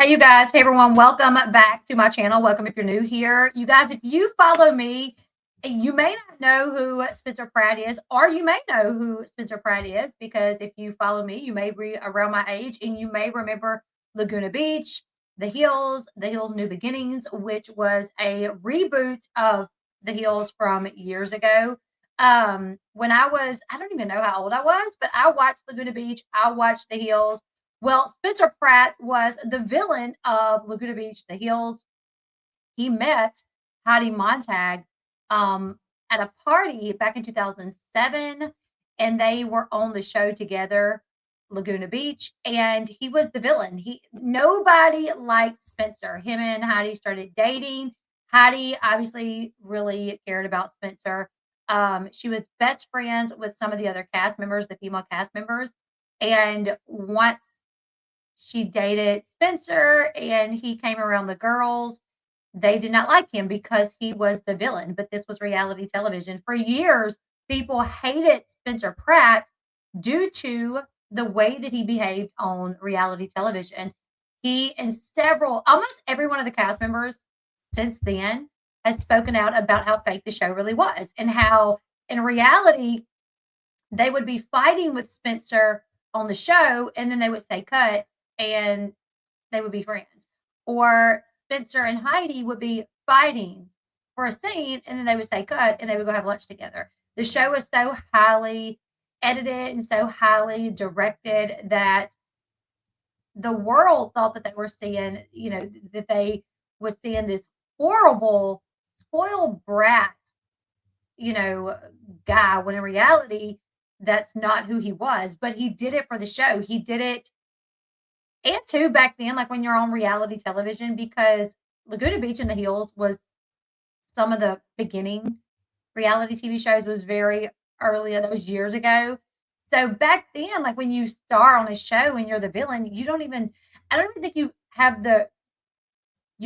Hey, you guys. Hey, everyone. Welcome back to my channel. Welcome if you're new here. You guys, if you follow me, you may not know who Spencer Pratt is, or you may know who Spencer Pratt is because if you follow me, you may be around my age and you may remember Laguna Beach, The Hills New Beginnings, which was a reboot of The Hills from years ago. When I don't even know how old I was, but I watched Laguna Beach, I watched The Hills. Well, Spencer Pratt was the villain of Laguna Beach, The Hills. He met Heidi Montag at a party back in 2007, and they were on the show together, Laguna Beach, and he was the villain. Nobody liked Spencer. Him and Heidi started dating. Heidi obviously really cared about Spencer. She was best friends with some of the other cast members, the female cast members. And once she dated Spencer and he came around the girls, they did not like him because he was the villain. But this was reality television. For years, people hated Spencer Pratt due to the way that he behaved on reality television. He and almost every one of the cast members since then has spoken out about how fake the show really was and how in reality they would be fighting with Spencer on the show and then they would say cut and they would be friends. Or Spencer and Heidi would be fighting for a scene and then they would say cut and they would go have lunch together. The show was so highly edited and so highly directed that the world thought that they were seeing, that they was seeing this horrible, spoiled brat, guy, when in reality, that's not who he was. But he did it for the show. He did it, and too, back then, like when you're on reality television, because Laguna Beach and The Hills was some of the beginning reality TV shows, was very early, that was years ago. So back then, like when you star on a show and you're the villain, I don't even think you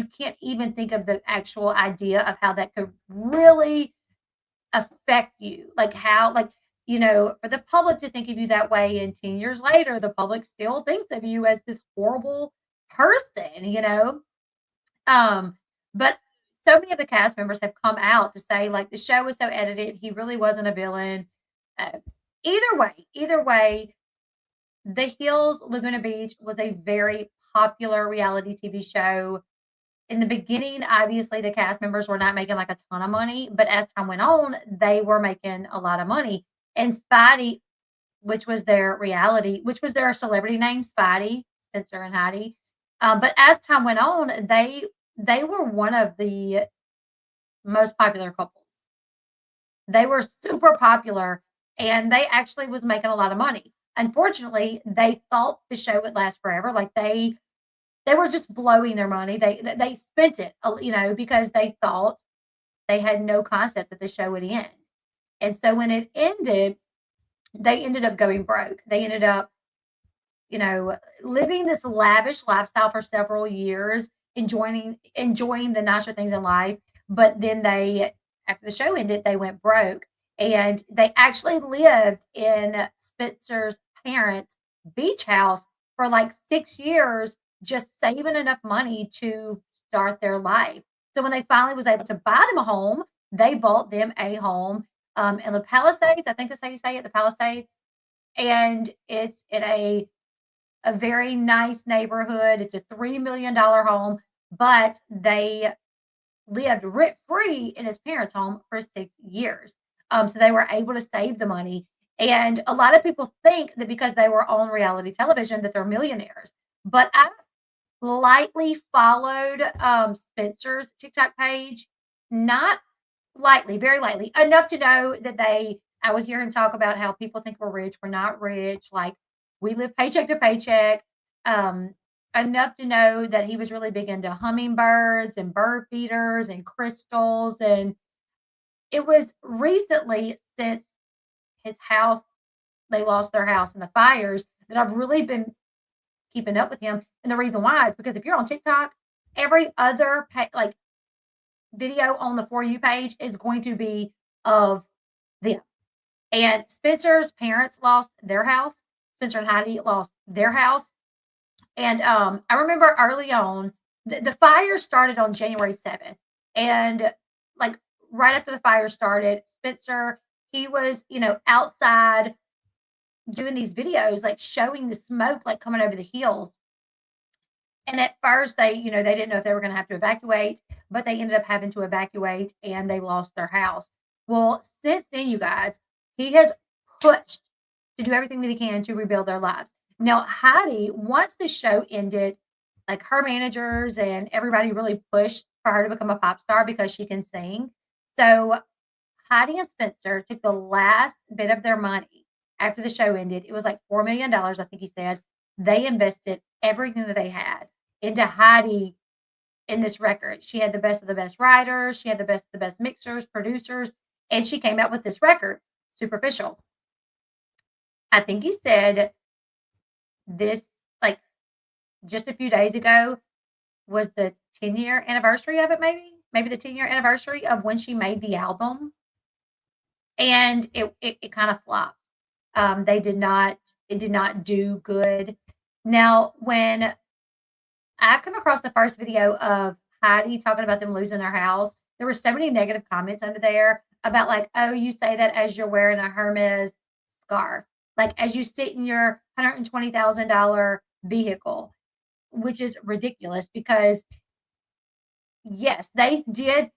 can't even think of the actual idea of how that could really affect you. Like how, like, for the public to think of you that way and 10 years later, the public still thinks of you as this horrible person. But so many of the cast members have come out to say, like, the show was so edited, he really wasn't a villain. Uh, either way, The Hills Laguna Beach was a very popular reality TV show. In the beginning, obviously, the cast members were not making like a ton of money, but as time went on, they were making a lot of money. And Speidi, which was their celebrity name, Speidi, Spencer and Heidi. But as time went on, they were one of the most popular couples. They were super popular and they actually was making a lot of money. Unfortunately, they thought the show would last forever. Like they were just blowing their money. They spent it, because they thought they had no concept that the show would end. And so when it ended, they ended up going broke. They ended up, living this lavish lifestyle for several years, enjoying the nicer things in life. But then after the show ended, they went broke. And they actually lived in Spencer's parents' beach house for like 6 years, just saving enough money to start their life. So when they finally was able to buy them a home, they bought them a home in the Palisades. I think that's how you say it, the Palisades. And it's in a very nice neighborhood. It's a $3 million home, but they lived rent free in his parents' home for 6 years. So they were able to save the money. And a lot of people think that because they were on reality television that they're millionaires. But I lightly followed Spencer's TikTok page, not lightly, very lightly, enough to know that I would hear him talk about how people think we're rich. We're not rich. Like we live paycheck to paycheck. Enough to know that he was really big into hummingbirds and bird feeders and crystals. And it was recently since they lost their house in the fires, that I've really been keeping up with him. And the reason why is because if you're on TikTok, every other video on the For You page is going to be of them. And Spencer's parents lost their house. Spencer and Heidi lost their house. And I remember early on, the fire started on January 7th. And like right after the fire started, Spencer, he was, outside doing these videos, like showing the smoke like coming over the hills. And at first they didn't know if they were going to have to evacuate, but they ended up having to evacuate and they lost their house. Well, since then, you guys, he has pushed to do everything that he can to rebuild their lives. Now, Heidi, once the show ended, like her managers and everybody really pushed for her to become a pop star because she can sing. So Heidi and Spencer took the last bit of their money after the show ended. It was like $4 million, I think he said. They invested everything that they had into Heidi in this record. She had the best of the best writers, she had the best of the best mixers, producers, and she came out with this record, Superficial. I think he said this, like, just a few days ago was the 10-year anniversary of it, maybe the 10-year anniversary of when she made the album, and it kind of flopped. It did not do good. Now, when I come across the first video of Heidi talking about them losing their house, there were so many negative comments under there about like, "Oh, you say that as you're wearing a Hermes scarf, like as you sit in your $120,000 vehicle," which is ridiculous because yes, they did,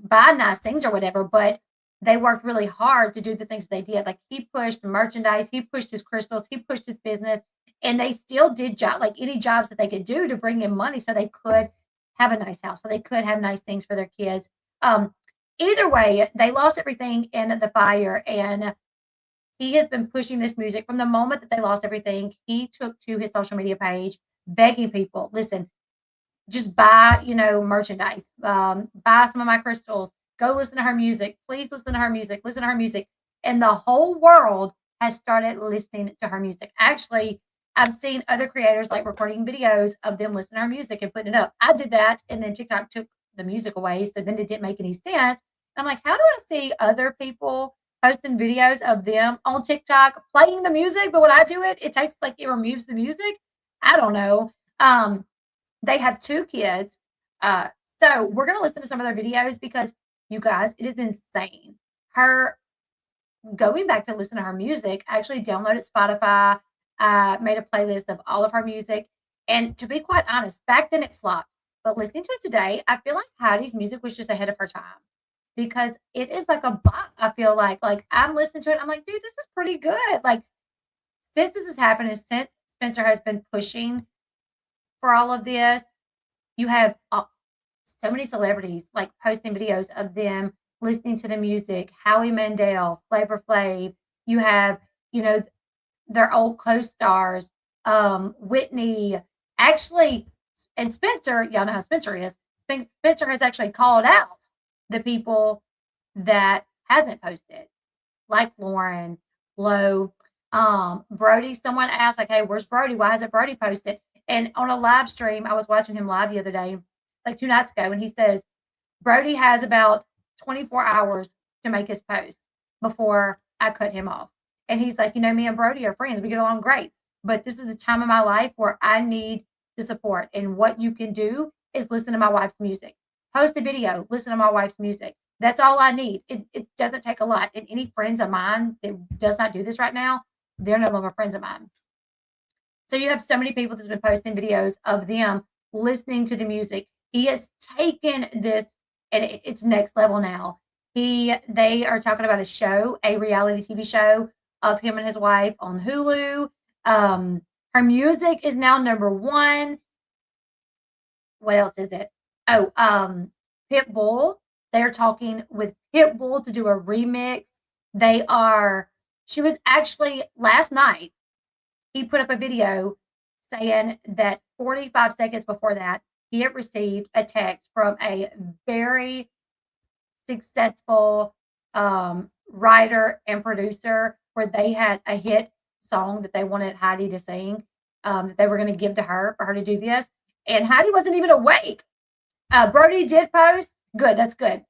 buy nice things or whatever, but they worked really hard to do the things they did. Like he pushed merchandise, he pushed his crystals, he pushed his business, and they still did like any jobs that they could do to bring in money so they could have a nice house, so they could have nice things for their kids. Either way, they lost everything in the fire, and he has been pushing this music from the moment that they lost everything. He took to his social media page begging people, listen, just buy, merchandise, buy some of my crystals, go listen to her music, please listen to her music. And the whole world has started listening to her music. Actually, I've seen other creators like recording videos of them listening to her music and putting it up. I did that, and then TikTok took the music away, so then it didn't make any sense. I'm like, how do I see other people posting videos of them on TikTok playing the music, but when I do it, it removes the music? I don't know. They have 2 kids. Uh, so we're gonna listen to some of their videos because you guys, it is insane. Her going back to listen to her music, I actually downloaded Spotify, made a playlist of all of her music. And to be quite honest, back then it flopped. But listening to it today, I feel like Heidi's music was just ahead of her time because it is like a bop. I feel like I'm listening to it. I'm like, dude, this is pretty good. Like since this has happened, and since Spencer has been pushing for all of this, you have so many celebrities like posting videos of them listening to the music. Howie Mandel, Flavor Flav. You have, you know, their old co-stars, Whitney, actually, and Spencer. Y'all know how Spencer is. Spencer has actually called out the people that hasn't posted, like Florien, Flo, Brody. Someone asked, like, "Hey, where's Brody? Why hasn't Brody posted?" And on a live stream, I was watching him live the other day, like 2 nights ago, and he says Brody has about 24 hours to make his post before I cut him off. And he's like, me and Brody are friends. We get along great. But this is the time of my life where I need the support. And what you can do is listen to my wife's music. Post a video, listen to my wife's music. That's all I need. It doesn't take a lot. And any friends of mine that does not do this right now, they're no longer friends of mine. So you have so many people that's been posting videos of them listening to the music. He has taken this, and it's next level now. They are talking about a show, a reality TV show of him and his wife on Hulu. Her music is now number 1. What else is it? Oh, Pitbull. They're talking with Pitbull to do a remix. She was actually last night. He put up a video saying that 45 seconds before that, he had received a text from a very successful writer and producer where they had a hit song that they wanted Heidi to sing, that they were going to give to her for her to do this. And Heidi wasn't even awake. Brody did post. Good, that's good.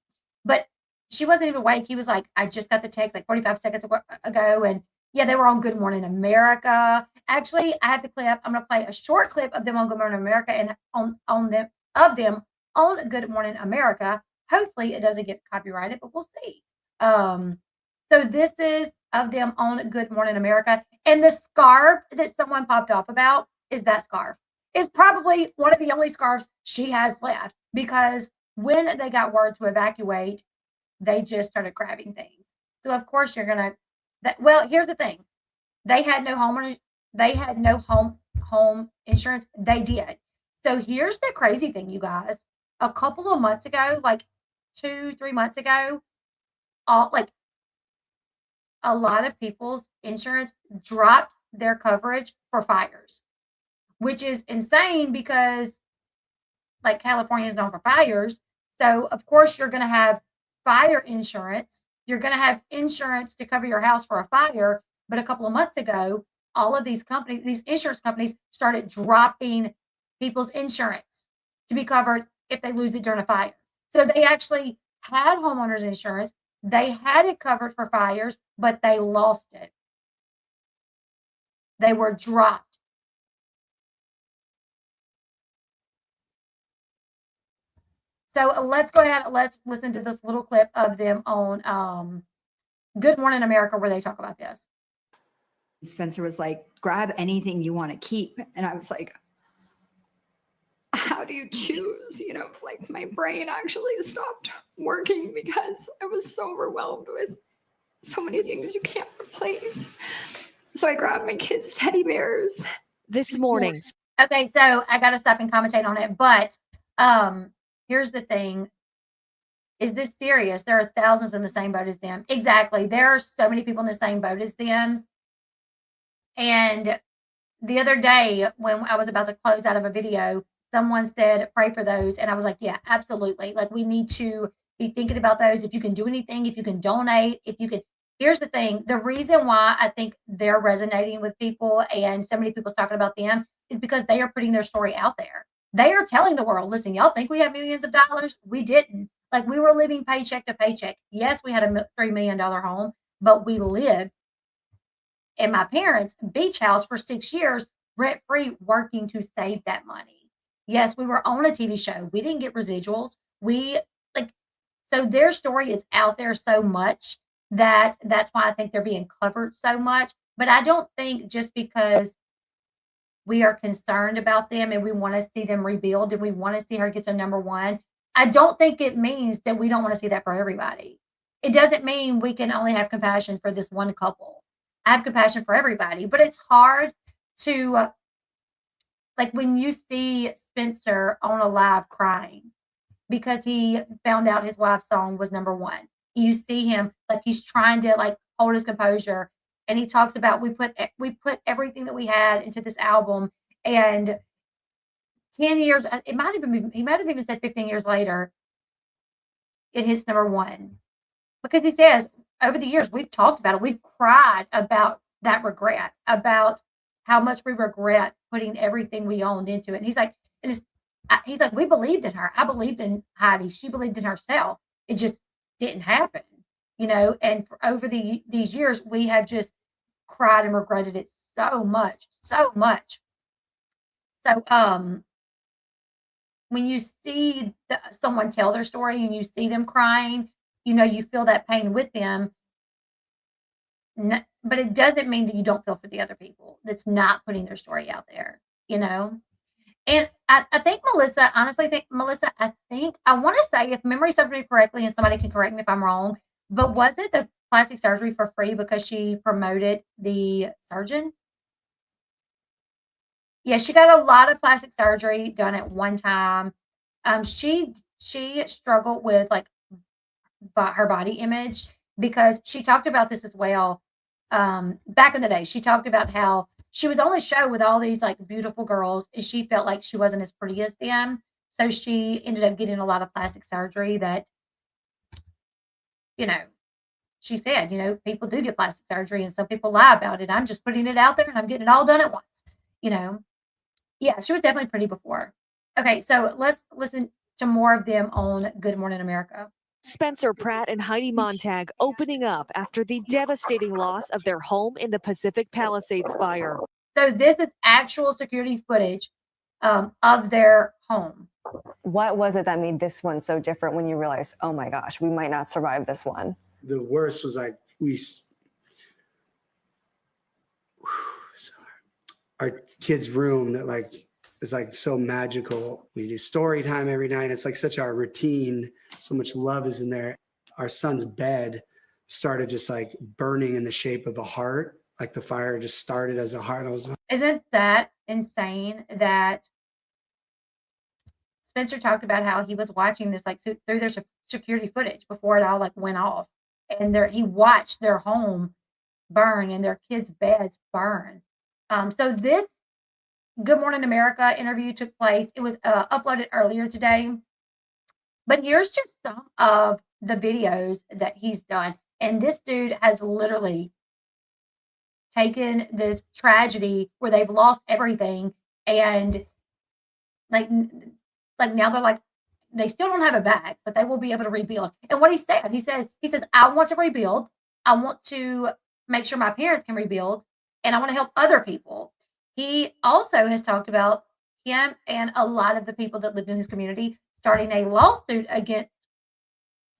But she wasn't even awake. He was like, I just got the text like 45 seconds ago, and Yeah, they were on Good Morning America. Actually, I have the clip. I'm gonna play a short clip of them on Good Morning America and on them of them on Good Morning America. Hopefully, it doesn't get copyrighted, but we'll see. So this is of them on Good Morning America, and the scarf that someone popped off about is that scarf. Is probably one of the only scarves she has left because when they got word to evacuate, they just started grabbing things. So of course you're gonna that well, here's the thing. They had no homeowners, they had no home insurance. They did. So here's the crazy thing, you guys. A couple of months ago, like 2, 3 months ago, all like a lot of people's insurance dropped their coverage for fires, which is insane because like California is known for fires. So of course you're going to have fire insurance. You're going to have insurance to cover your house for a fire. But a couple of months ago, all of these companies, these insurance companies started dropping people's insurance to be covered if they lose it during a fire. So they actually had homeowners insurance. They had it covered for fires, but they lost it. They were dropped. So let's go ahead. Let's listen to this little clip of them on Good Morning America where they talk about this. Spencer was like, grab anything you want to keep. And I was like, how do you choose? You know, like my brain actually stopped working because I was so overwhelmed with so many things you can't replace. So I grabbed my kids' teddy bears. This morning. Okay, so I got to stop and commentate on it. But here's the thing. Is this serious? There are thousands in the same boat as them. Exactly. There are so many people in the same boat as them. And the other day, when I was about to close out of a video, someone said, pray for those. And I was like, yeah, absolutely. Like, we need to be thinking about those. If you can do anything, if you can donate, if you can. Here's the thing. The reason why I think they're resonating with people and so many people's talking about them is because they are putting their story out there. They are telling the world, listen, y'all think we have millions of dollars? We didn't. Like, we were living paycheck to paycheck. Yes, we had a $3 million home, but we lived in my parents' beach house for 6 years, rent free, working to save that money. Yes, we were on a TV show. We didn't get residuals. We like, so their story is out there so much that that's why I think they're being covered so much. But I don't think just because we are concerned about them and we want to see them rebuild and we want to see her get to number one, I don't think it means that we don't want to see that for everybody. It doesn't mean we can only have compassion for this one couple. I have compassion for everybody, but it's hard to like when you see Spencer on a live crying because he found out his wife's song was number one. You see him like he's trying to like hold his composure, and he talks about we put everything that we had into this album, and 10 years it might have been he might have even said 15 years later it hits number one because he says over the years we've talked about it, we've cried about that regret, about how much we regret putting everything we owned into it. And he's like, he's like, we believed in her. I believed in Heidi. She believed in herself. It just didn't happen, you know. And for over these years, we have just cried and regretted it so much, so much. So, when you see someone tell their story and you see them crying, you know, you feel that pain with them. But it doesn't mean that you don't feel for the other people that's not putting their story out there, you know? And I think Melissa, honestly, I think, I want to say, if memory serves me correctly, and somebody can correct me if I'm wrong, but was it the plastic surgery for free because she promoted the surgeon? Yeah, she got a lot of plastic surgery done at one time. She struggled with like her body image because she talked about this as well. Back in the day, she talked about how she was on the show with all these like beautiful girls and she felt like she wasn't as pretty as them. So she ended up getting a lot of plastic surgery that, you know, she said, you know, people do get plastic surgery and some people lie about it. I'm just putting it out there and I'm getting it all done at once, you know. Yeah, she was definitely pretty before. Okay, so let's listen to more of them on Good Morning America. Spencer Pratt and Heidi Montag opening up after the devastating loss of their home in the Pacific Palisades fire. So this is actual security footage of their home. What was it that made this one so different when you realized, oh my gosh, we might not survive this one? The worst was like our kid's room that like is like so magical. We do story time every night. It's like such our routine. So much love is in there. Our son's bed started just like burning in the shape of a heart. Like the fire just started as a heart. Isn't that insane that Spencer talked about how he was watching this like through their security footage before it all like went off, and he watched their home burn and their kids' beds burn. So this Good Morning America interview took place. It was uploaded earlier today, but here's just some of the videos that he's done. And this dude has literally taken this tragedy where they've lost everything, and like now they're like, they still don't have it back, but they will be able to rebuild. And what he says, I want to rebuild. I want to make sure my parents can rebuild, and I want to help other people. He also has talked about him and a lot of the people that lived in his community starting a lawsuit against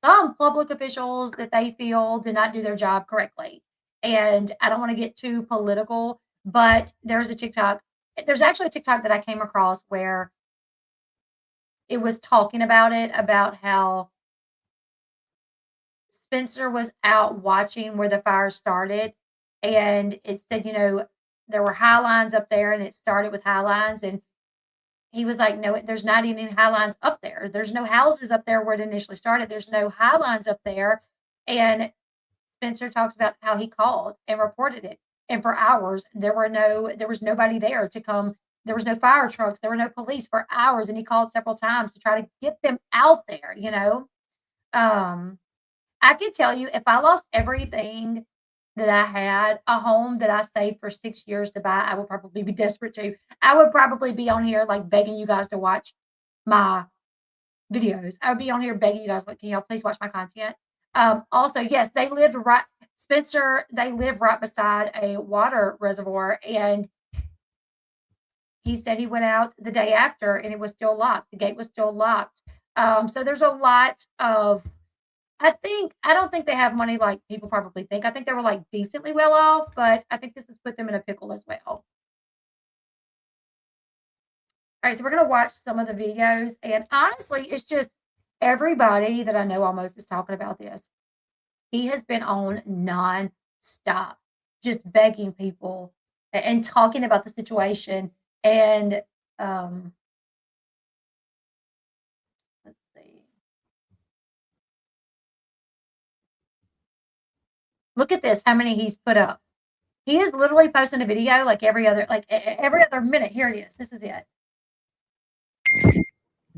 some public officials that they feel did not do their job correctly. And I don't want to get too political, but there's actually a TikTok that I came across where it was talking about how Spencer was out watching where the fire started, and it said, there were high lines up there, and it started with high lines, and he was like, no, there's not even high lines up there. There's no houses up there where it initially started. There's no high lines up there. And Spencer talks about how he called and reported it. And for hours, there was nobody there to come. There was no fire trucks. There were no police for hours. And he called several times to try to get them out there, I can tell you, if I lost everything that I had, a home that I saved for 6 years to buy, I would probably be desperate too. I would probably be on here like begging you guys to watch my videos. I would be on here begging you guys, like, can y'all please watch my content? Also, yes, they lived right beside a water reservoir, and he said he went out the day after and it was still locked. The gate was still locked. So there's a lot of, I don't think they have money like people probably think. I think they were like decently well off, but I think this has put them in a pickle as well. All right, so we're going to watch some of the videos, and honestly, it's just everybody that I know almost is talking about this. He has been on non-stop, just begging people and talking about the situation. And let's see. Look at this, how many he's put up. He is literally posting a video like every other minute. Here it is. This is it.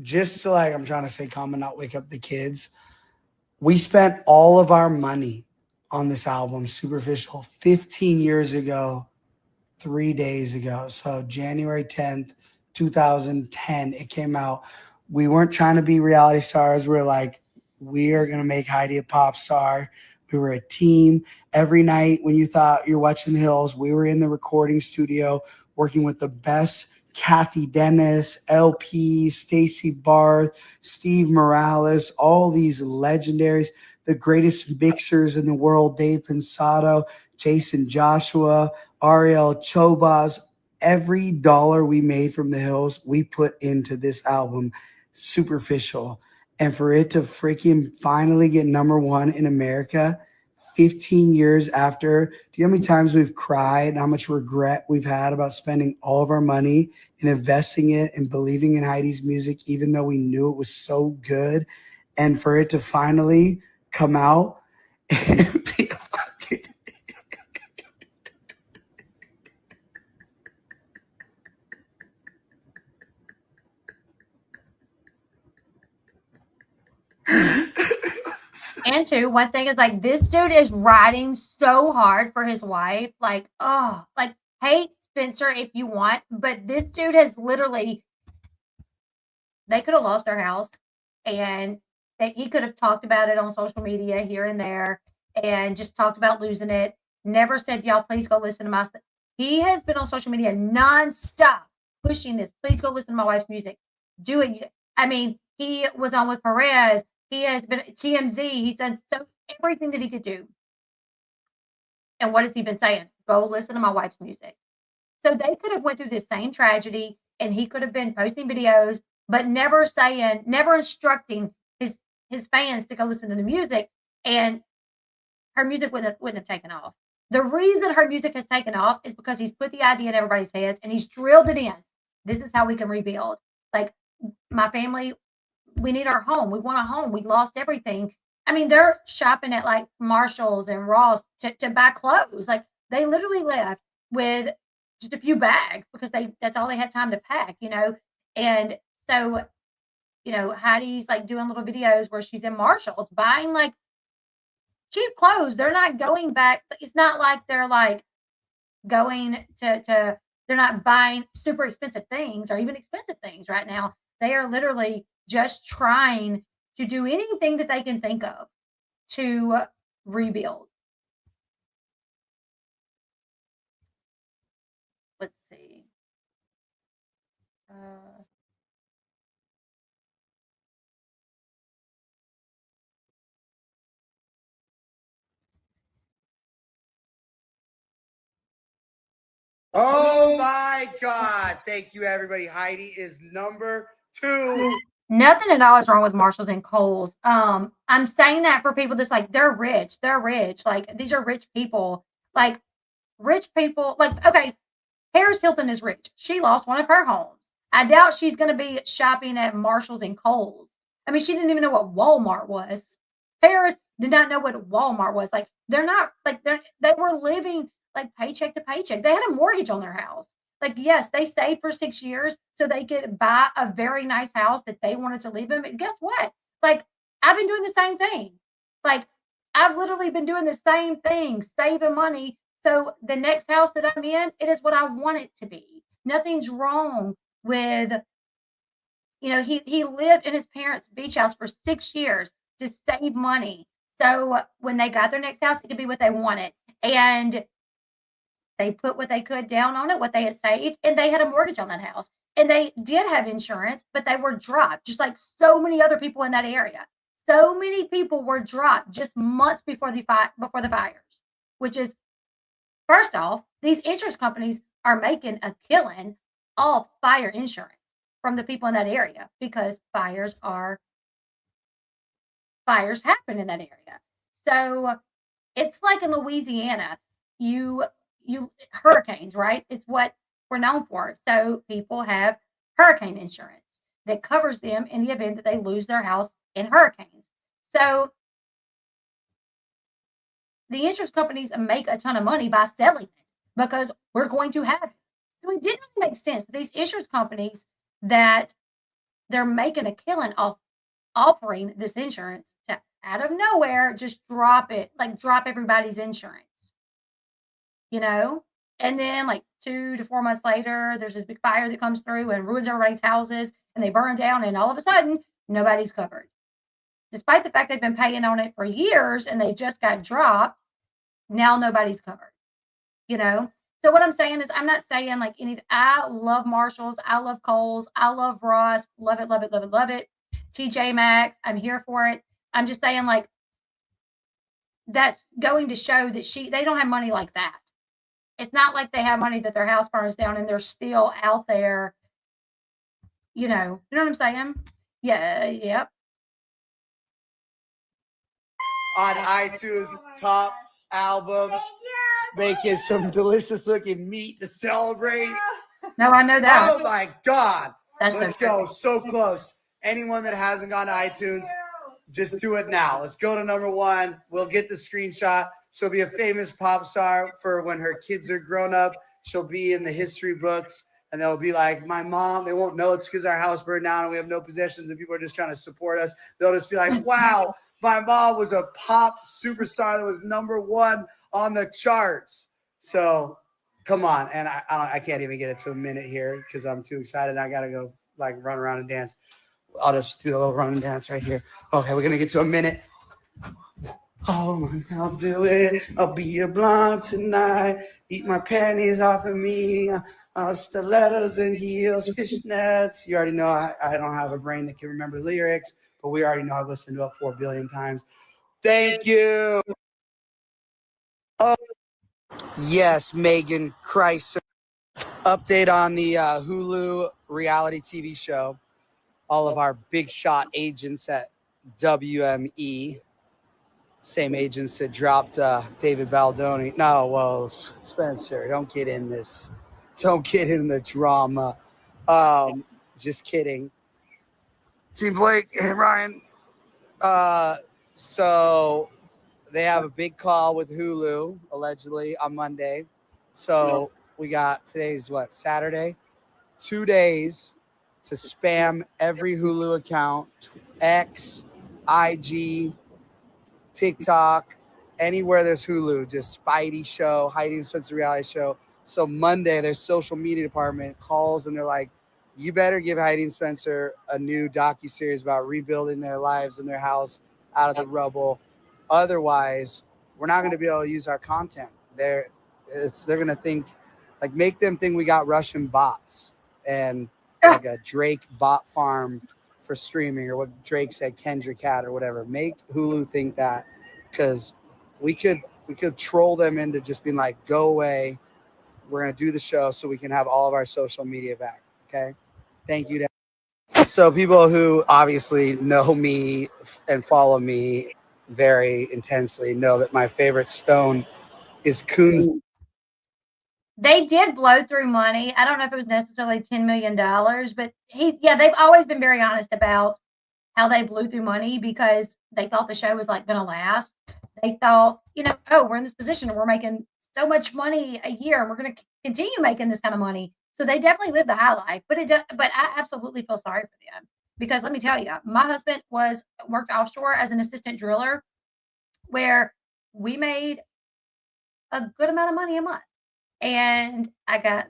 Just so like I'm trying to say calm and not wake up the kids. We spent all of our money on this album, Superficial, 15 years ago, 3 days ago. So January 10th, 2010, it came out. We weren't trying to be reality stars. We're like, we are going to make Heidi a pop star. We were a team. Every night when you thought you're watching The Hills, we were in the recording studio working with the best Kathy Dennis, Elle Bee, Stacey Barth, Steve Morales, all these legendaries, the greatest mixers in the world, Dave Pensato, Jason Joshua, Ariel Chobas. Every dollar we made from The Hills, we put into this album, Superficial. And for it to freaking finally get #1 in America, 15 years after, do you know how many times we've cried and how much regret we've had about spending all of our money and investing it and believing in Heidi's music, even though we knew it was so good? And for it to finally come out and be fucking And two, one thing is like this dude is riding so hard for his wife. Like, oh, like hate Spencer if you want, but this dude has literally, they could have lost their house and that he could have talked about it on social media here and there and just talked about losing it. Never said, y'all, please go listen to my stuff. He has been on social media nonstop pushing this. Please go listen to my wife's music. Do it. I mean, he was on with Perez. He has been TMZ. He's done everything that he could do. And what has he been saying? Go listen to my wife's music. So they could have went through this same tragedy, and he could have been posting videos, but never instructing his fans to go listen to the music, and her music wouldn't have taken off. The reason her music has taken off is because he's put the idea in everybody's heads and he's drilled it in. This is how we can rebuild. Like, my family, we need our home. We want a home. We lost everything. I mean, they're shopping at like Marshalls and Ross to buy clothes. Like, they literally left with just a few bags because that's all they had time to pack, you know? And so, you know, Heidi's like doing little videos where she's in Marshalls buying like cheap clothes. They're not going back. It's not like they're like going to they're not buying super expensive things or even expensive things right now. They are literally just trying to do anything that they can think of to rebuild. Let's see. Oh my God. Thank you, everybody. Heidi is number 2. Nothing at all is wrong with Marshalls and Kohl's. I'm saying that for people that's like, they're rich. They're rich. Like, these are rich people. Like, rich people. Like, okay, Paris Hilton is rich. She lost one of her homes. I doubt she's going to be shopping at Marshalls and Kohl's. I mean, she didn't even know what Walmart was. Paris did not know what Walmart was. Like, they're not, like, they were living like paycheck to paycheck. They had a mortgage on their house. Like, yes, they stayed for 6 years so they could buy a very nice house that they wanted to live in. But guess what? Like, I've been doing the same thing. Like, I've literally been doing the same thing, saving money. So the next house that I'm in, it is what I want it to be. Nothing's wrong with, you know, he lived in his parents' beach house for 6 years to save money. So when they got their next house, it could be what they wanted. And they put what they could down on it, what they had saved, and they had a mortgage on that house. And they did have insurance, but they were dropped, just like so many other people in that area. So many people were dropped just months before the fires, which is, first off, these insurance companies are making a killing off fire insurance from the people in that area because fires happen in that area. So it's like in Louisiana, you hurricanes, right? It's what we're known for. So people have hurricane insurance that covers them in the event that they lose their house in hurricanes. So the insurance companies make a ton of money by selling it because we're going to have it. So it didn't really make sense. These insurance companies that they're making a killing off offering this insurance to out of nowhere just drop it, like drop everybody's insurance. You know, and then like 2 to 4 months later, there's this big fire that comes through and ruins everybody's houses and they burn down, and all of a sudden, nobody's covered. Despite the fact they've been paying on it for years and they just got dropped, now nobody's covered, you know? So what I'm saying is, I'm not saying like anything. I love Marshalls. I love Kohl's. I love Ross. Love it, love it, love it, love it. TJ Maxx. I'm here for it. I'm just saying, like, that's going to show that they don't have money like that. It's not like they have money that their house burns down and they're still out there, you know what I'm saying? Yeah, yep. On iTunes top albums, making some delicious looking meat to celebrate. No, I know that. Oh my God. Let's go. Crazy. So close. Anyone that hasn't gone to iTunes, just do it now. Let's go to number 1. We'll get the screenshot. She'll be a famous pop star for when her kids are grown up. She'll be in the history books, and they'll be like, my mom. They won't know it's because our house burned down and we have no possessions and people are just trying to support us. They'll just be like, wow, my mom was a pop superstar that was number 1 on the charts. So come on. And I can't even get it to a minute here because I'm too excited. I got to go like run around and dance. I'll just do a little run and dance right here. Okay, we're gonna get to a minute. Oh, I'll do it. I'll be your blonde tonight. Eat my panties off of me. Stilettos and heels, fishnets. You already know I don't have a brain that can remember lyrics, but we already know I've listened to it 4 billion times. Thank you. Oh, yes, Megan Chrysler. Update on the Hulu reality TV show. All of our big shot agents at WME. Same agents that dropped David Baldoni. No, well, Spencer, don't get in this. Don't get in the drama. Just kidding. Team Blake and Ryan. So they have a big call with Hulu, allegedly, on Monday. So we got today's what, Saturday? 2 days to spam every Hulu account, X, IG, TikTok, anywhere there's Hulu, just Speidi show, Heidi and Spencer reality show. So Monday, their social media department calls and they're like, you better give Heidi and Spencer a new docuseries about rebuilding their lives and their house out of the rubble. Otherwise, we're not going to be able to use our content. They're going to think, like, make them think we got Russian bots and like a Drake bot farm for streaming, or what Drake said, Kendrick had, or whatever. Make Hulu think that, because we could troll them into just being like, go away. We're going to do the show so we can have all of our social media back. Okay. Thank you. So people who obviously know me and follow me very intensely know that my favorite stone is Coons. They did blow through money. I don't know if it was necessarily $10 million, but they've always been very honest about how they blew through money because they thought the show was like going to last. They thought, oh, we're in this position and we're making so much money a year and we're going to continue making this kind of money. So they definitely lived the high life, but I absolutely feel sorry for them because let me tell you, my husband worked offshore as an assistant driller where we made a good amount of money a month. And I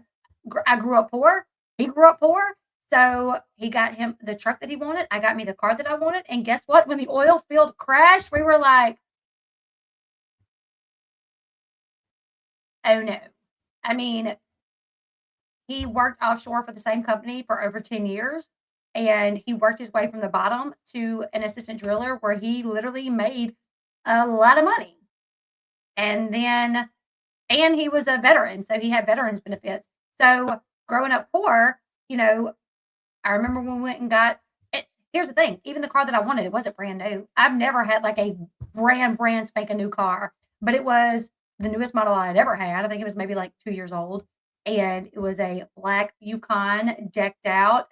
grew up poor. He grew up poor. So he got him the truck that he wanted. I got me the car that I wanted. And guess what? When the oil field crashed, we were like, oh no. I mean, he worked offshore for the same company for over 10 years. And he worked his way from the bottom to an assistant driller where he literally made a lot of money. And he was a veteran, so he had veterans benefits. So growing up poor, I remember when we went and got it. Here's the thing, even the car that I wanted, it wasn't brand new. I've never had like a brand spanking new car, but it was the newest model I had ever had. I think it was maybe like 2 years old. And it was a black Yukon decked out,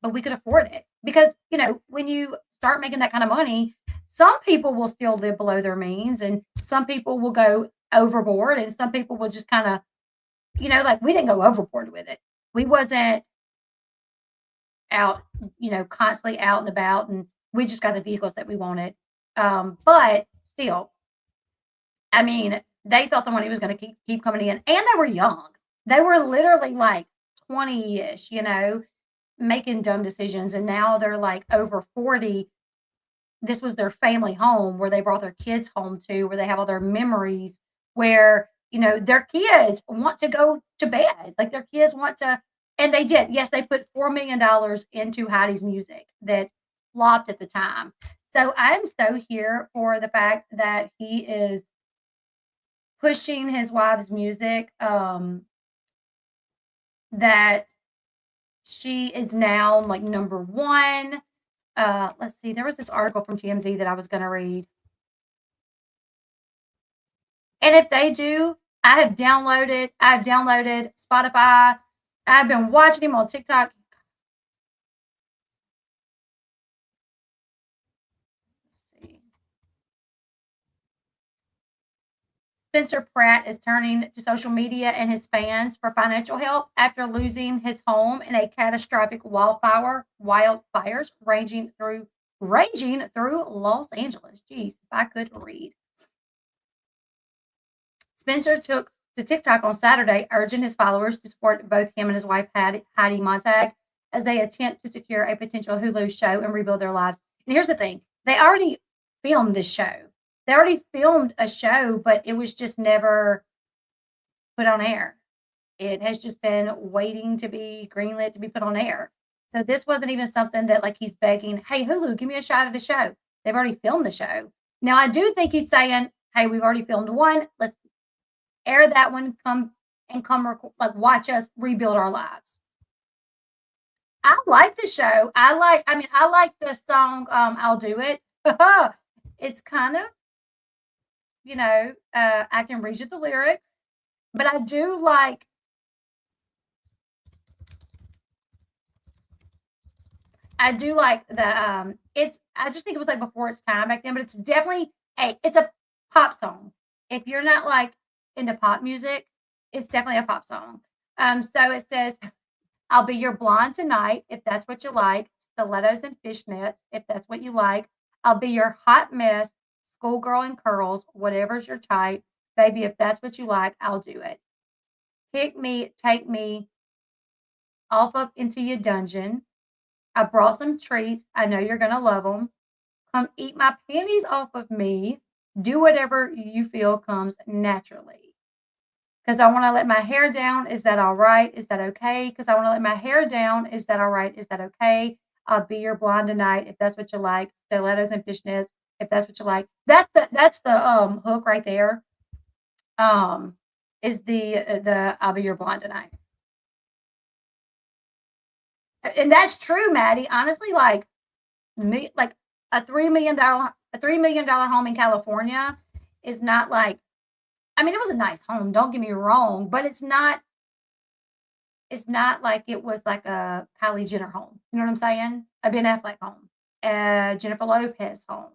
but we could afford it because, when you start making that kind of money, some people will still live below their means and some people will go overboard and some people will just kind of, like we didn't go overboard with it. We wasn't out, constantly out and about, and we just got the vehicles that we wanted. But still, I mean, they thought the money was going to keep coming in, and they were young. They were literally like 20-ish, making dumb decisions. And now they're like over 40. This was their family home where they brought their kids home to, where they have all their memories, where, their kids want to go to bed. Like their kids want to, and they did. Yes, they put $4 million into Heidi's music that flopped at the time. So I'm so here for the fact that he is pushing his wife's music, that she is now like number one. Let's see, there was this article from TMZ that I was going to read. And if they do, I've downloaded Spotify. I've been watching him on TikTok. Let's see. Spencer Pratt is turning to social media and his fans for financial help after losing his home in a catastrophic wildfires raging through Los Angeles. Jeez, if I could read. Spencer took to TikTok on Saturday, urging his followers to support both him and his wife, Heidi Montag, as they attempt to secure a potential Hulu show and rebuild their lives. And here's the thing, they already filmed this show. They already filmed a show, but it was just never put on air. It has just been waiting to be greenlit to be put on air. So this wasn't even something that like he's begging, hey, Hulu, give me a shot at the show. They've already filmed the show. Now, I do think he's saying, hey, we've already filmed one. Let's air that one, come watch us rebuild our lives. I like the show. I like the song, I'll Do It. It's kind of, I can read you the lyrics, but I do like the I just think it was like before its time back then, but it's definitely it's a pop song. If you're not like into pop music, it's definitely a pop song. So it says, I'll be your blonde tonight, if that's what you like, stilettos and fishnets, if that's what you like. I'll be your hot mess, schoolgirl in curls, whatever's your type. Baby, if that's what you like, I'll do it. Pick me, take me off up into your dungeon. I brought some treats. I know you're going to love them. Come eat my panties off of me. Do whatever you feel comes naturally. Because I want to let my hair down. Is that all right? Is that okay? Because I want to let my hair down. Is that all right? Is that okay? I'll be your blonde tonight if that's what you like. Stilettos and fishnets if that's what you like. That's the hook right there. Is the I'll be your blonde tonight. And that's true, Maddie. Honestly, like a $3 million home in California is not like, I mean, it was a nice home, don't get me wrong, but it's not like it was like a Kylie Jenner home. You know what I'm saying? A Ben Affleck home, a Jennifer Lopez home.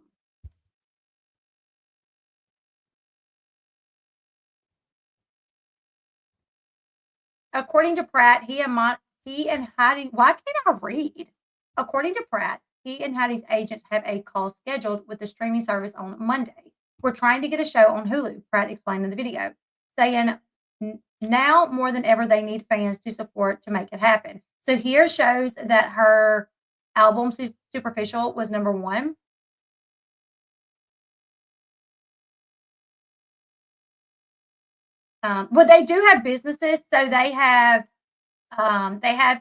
According to Pratt, he and Heidi, why can't I read? According to Pratt, he and Heidi's agents have a call scheduled with the streaming service on Monday. We're trying to get a show on Hulu, Pratt explained in the video, saying now more than ever they need fans to support to make it happen. So here shows that her album Superficial was #1. Well, they do have businesses, so they have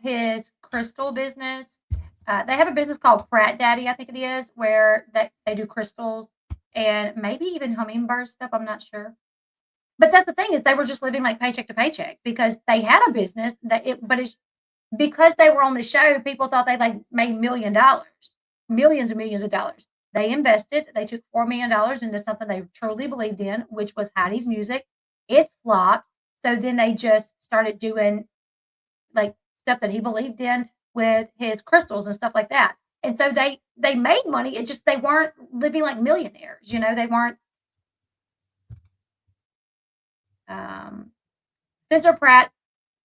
his crystal business. They have a business called Pratt Daddy, I think it is, where they do crystals and maybe even hummingbird stuff. I'm not sure. But that's the thing, is they were just living like paycheck to paycheck because they had a business because they were on the show, people thought they like made millions and millions of dollars. They invested, they took $4 million into something they truly believed in, which was Heidi's music. It flopped. So then they just started doing like stuff that he believed in with his crystals and stuff like that. And so they made money. It just, they weren't living like millionaires, they weren't. Spencer Pratt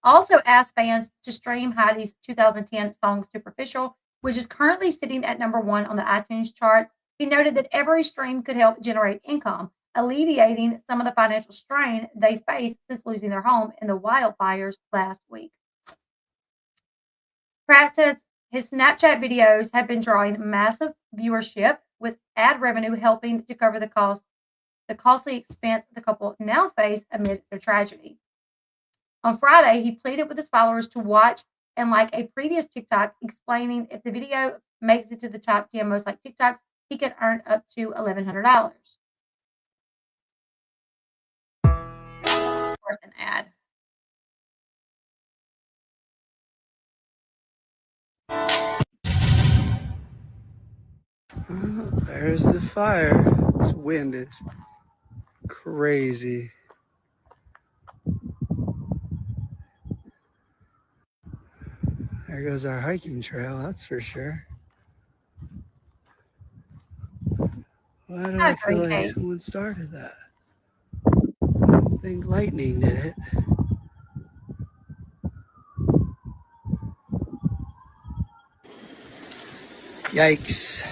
also asked fans to stream Heidi's 2010 song Superficial, which is currently sitting at #1 on the iTunes chart. He noted that every stream could help generate income, alleviating some of the financial strain they faced since losing their home in the wildfires last week. Pratt says his Snapchat videos have been drawing massive viewership, with ad revenue helping to cover the costly expense the couple now face amid their tragedy. On Friday, he pleaded with his followers to watch and like a previous TikTok, explaining if the video makes it to the top 10 most liked TikToks, he could earn up to $1,100. Of course, an ad. There's the fire. This wind is crazy. There goes our hiking trail, that's for sure. Why do I feel like someone started that? I think lightning did it. Yikes.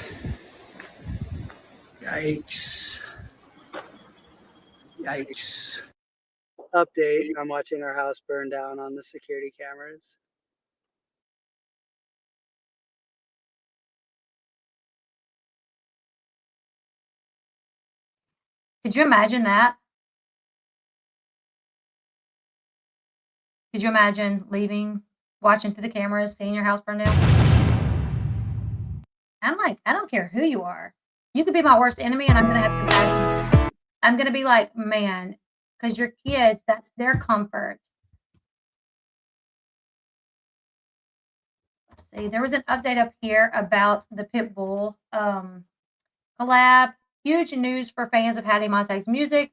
Yikes. Yikes. Update, I'm watching our house burn down on the security cameras. Could you imagine that? Could you imagine leaving, watching through the cameras, seeing your house burn down? I'm like, I don't care who you are. You could be my worst enemy, and I'm gonna have compassion. I'm gonna be like, man, because your kids, that's their comfort. Let's see. There was an update up here about the Pitbull collab. Huge news for fans of Heidi Montag's music.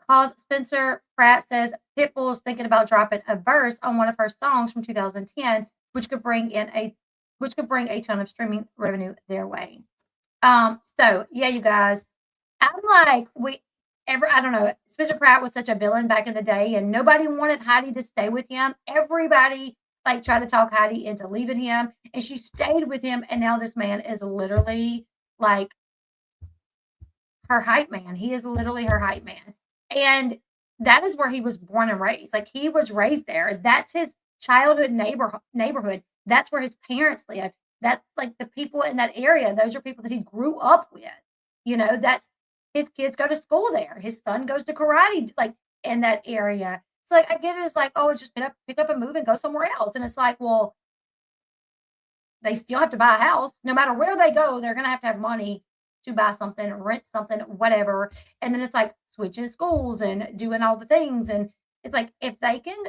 Cause Spencer Pratt says Pitbull is thinking about dropping a verse on one of her songs from 2010, which could bring a ton of streaming revenue their way. So yeah, you guys, I'm like, I don't know. Spencer Pratt was such a villain back in the day, and nobody wanted Heidi to stay with him. Everybody like tried to talk Heidi into leaving him, and she stayed with him. And now this man is literally like her hype man. He is literally her hype man, and that is where he was born and raised. Like he was raised there. That's his childhood neighborhood. That's where his parents live. That's like the people in that area. Those are people that he grew up with. You know, that's his kids go to school there. His son goes to karate, like in that area. It's like I get it. It's like, oh, just pick up and move and go somewhere else. And it's like, well, they still have to buy a house. No matter where they go, they're gonna have money to buy something, rent something, whatever. And then it's like switching schools and doing all the things. And it's like if they can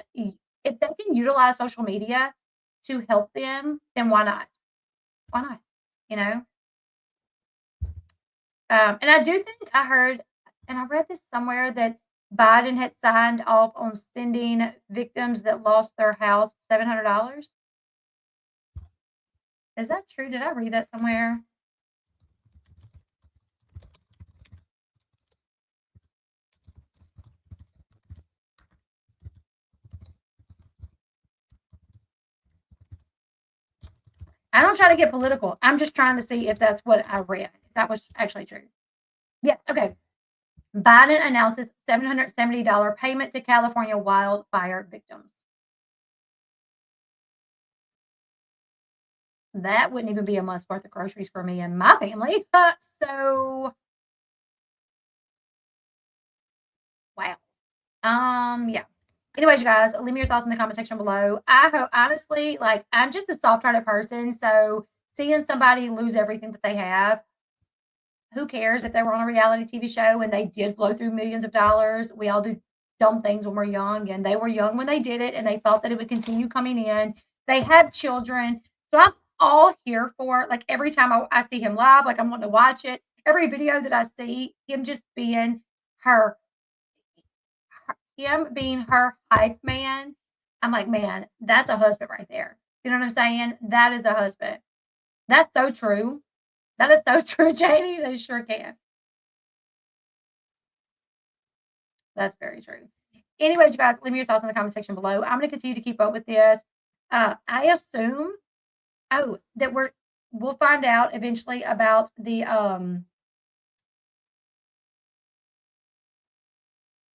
utilize social media to help them, then why not? Why not? You know? And I do think I heard, and I read this somewhere that Biden had signed off on sending victims that lost their house $700. Is that true? Did I read that somewhere? I don't try to get political. I'm just trying to see if that's what I read. If that was actually true. Yes. Okay. Biden announces $770 payment to California wildfire victims. That wouldn't even be a month's worth of groceries for me and my family. So, wow. Yeah. Anyways, you guys, leave me your thoughts in the comment section below. I hope, honestly, like, I'm just a soft-hearted person, so seeing somebody lose everything that they have, who cares if they were on a reality TV show and they did blow through millions of dollars? We all do dumb things when we're young, and they were young when they did it, and they thought that it would continue coming in. They have children, so I'm all here for it. Like, every time I see him live, like, I'm wanting to watch it. Every video that I see, him just being her hype man, I'm like, man, that's a husband right there. You know what I'm saying? That is a husband. That's so true. That is so true, Janie. They sure can. That's very true. Anyways, you guys, leave me your thoughts in the comment section below. I'm going to continue to keep up with this. I assume, that we'll find out eventually about the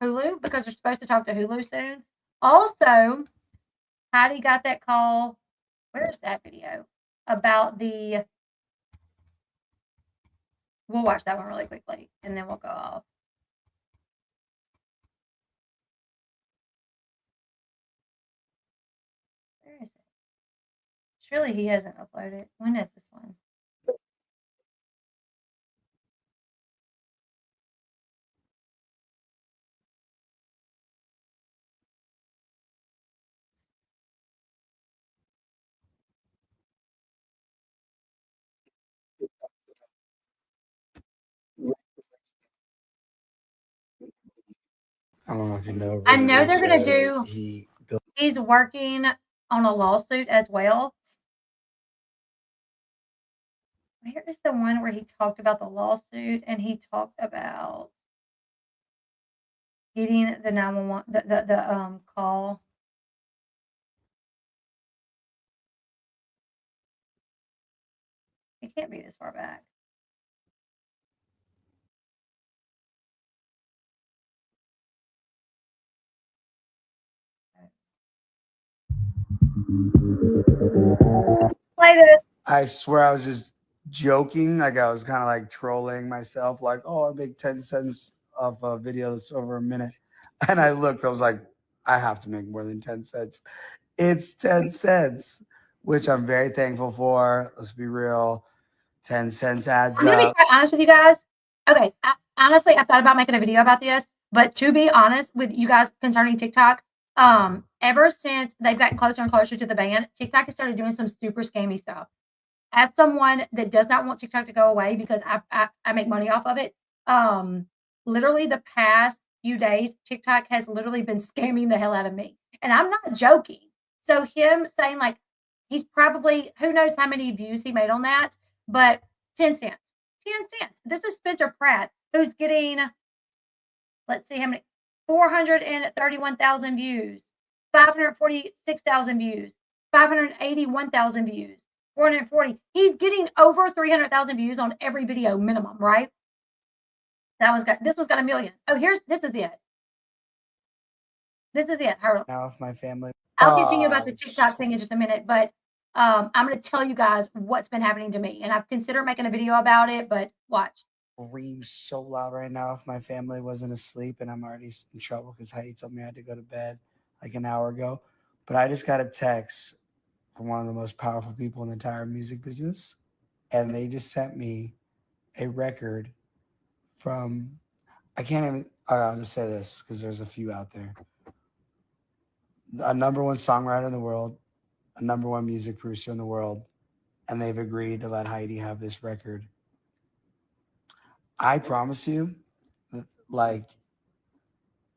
Hulu, because they're supposed to talk to Hulu soon. Also, Heidi got that call. Where's that video about the? We'll watch that one really quickly, and then we'll go off. Where is it? Surely he hasn't uploaded. When is this one? I don't know if you know. I know they're gonna says do. He's working on a lawsuit as well. Where is the one where he talked about the lawsuit and he talked about getting the 911 the call? It can't be this far back. Play this. I swear I was just joking. Like I was kind of like trolling myself. Like, oh, I make 10 cents of a video that's over a minute. And I looked, I was like, I have to make more than 10 cents. It's 10 cents, which I'm very thankful for. Let's be real. 10 cents adds I'm gonna be up. quite honest with you guys. Okay, honestly, I thought about making a video about this, but to be honest with you guys concerning TikTok, ever since they've gotten closer and closer to the ban, TikTok has started doing some super scammy stuff. As someone that does not want TikTok to go away because I make money off of it, literally the past few days, TikTok has literally been scamming the hell out of me. And I'm not joking. So him saying like he's probably who knows how many views he made on that, but 10 cents. 10 cents. This is Spencer Pratt, who's getting, let's see how many, 431,000 views, 546,000 views, 581,000 views, 440. He's getting over 300,000 views on every video minimum, right? This one's got a million. Oh, this is it. This is it. Hold on. Now, if my family. I'll continue about the TikTok thing in just a minute, but I'm going to tell you guys what's been happening to me. And I've considered making a video about it, but watch. Scream so loud right now if my family wasn't asleep, and I'm already in trouble because Heidi told me I had to go to bed like an hour ago. But I just got a text from one of the most powerful people in the entire music business, and they just sent me a record from, I can't even, I'll just say this because there's a few out there. A number one songwriter in the world, a number one music producer in the world, and they've agreed to let Heidi have this record. I promise you, like,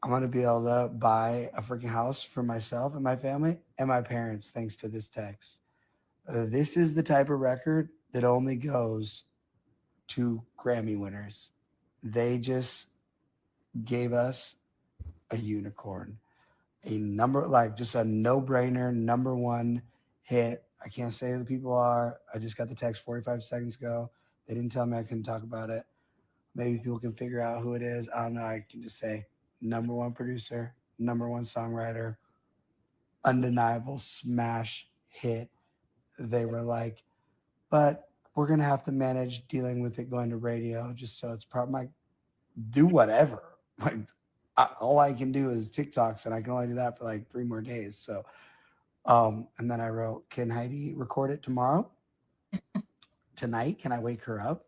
I'm going to be able to buy a freaking house for myself and my family and my parents thanks to this text. This is the type of record that only goes to Grammy winners. They just gave us a unicorn, just a no-brainer number one hit. I can't say who the people are. I just got the text 45 seconds ago. They didn't tell me I couldn't talk about it. Maybe people can figure out who it is. I don't know. I can just say number one producer, number one songwriter, undeniable smash hit. They were like, but we're going to have to manage dealing with it going to radio just so it's probably like, do whatever. Like, all I can do is TikToks, and I can only do that for like 3 more days. So, and then I wrote, can Heidi record it tomorrow? Tonight? Can I wake her up?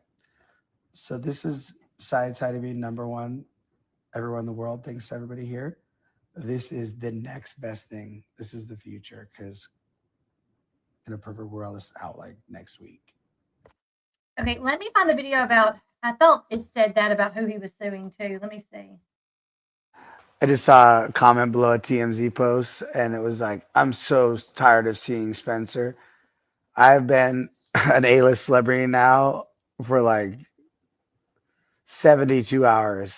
So this is besides Heidi being number one, everyone in the world thinks everybody here. This is the next best thing. This is the future, because in a perfect world, it's out like next week. Okay, let me find the video about, I thought it said that about who he was suing too. Let me see. I just saw a comment below a TMZ post, and it was like, I'm so tired of seeing Spencer. I've been an A-list celebrity now for like 72 hours,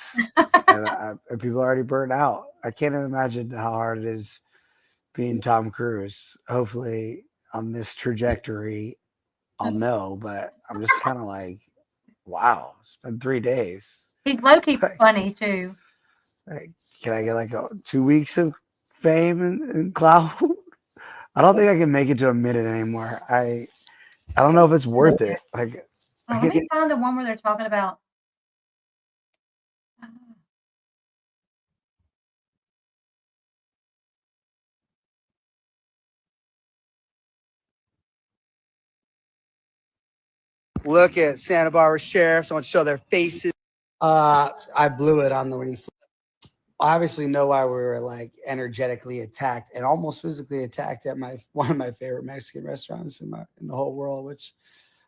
and people are already burnt out. I can't even imagine how hard it is being Tom Cruise. Hopefully, on this trajectory, I'll know, but I'm just kind of like, wow, it's been 3 days. He's low-key funny too. Like, can I get like 2 weeks of fame and clout? I don't think I can make it to a minute anymore. I don't know if it's worth it. Like, let me find the one where they're talking about. Look at Santa Barbara sheriffs. I want to show their faces. I blew it on the when he flew. Obviously know why we were like energetically attacked and almost physically attacked at one of my favorite Mexican restaurants in the whole world, which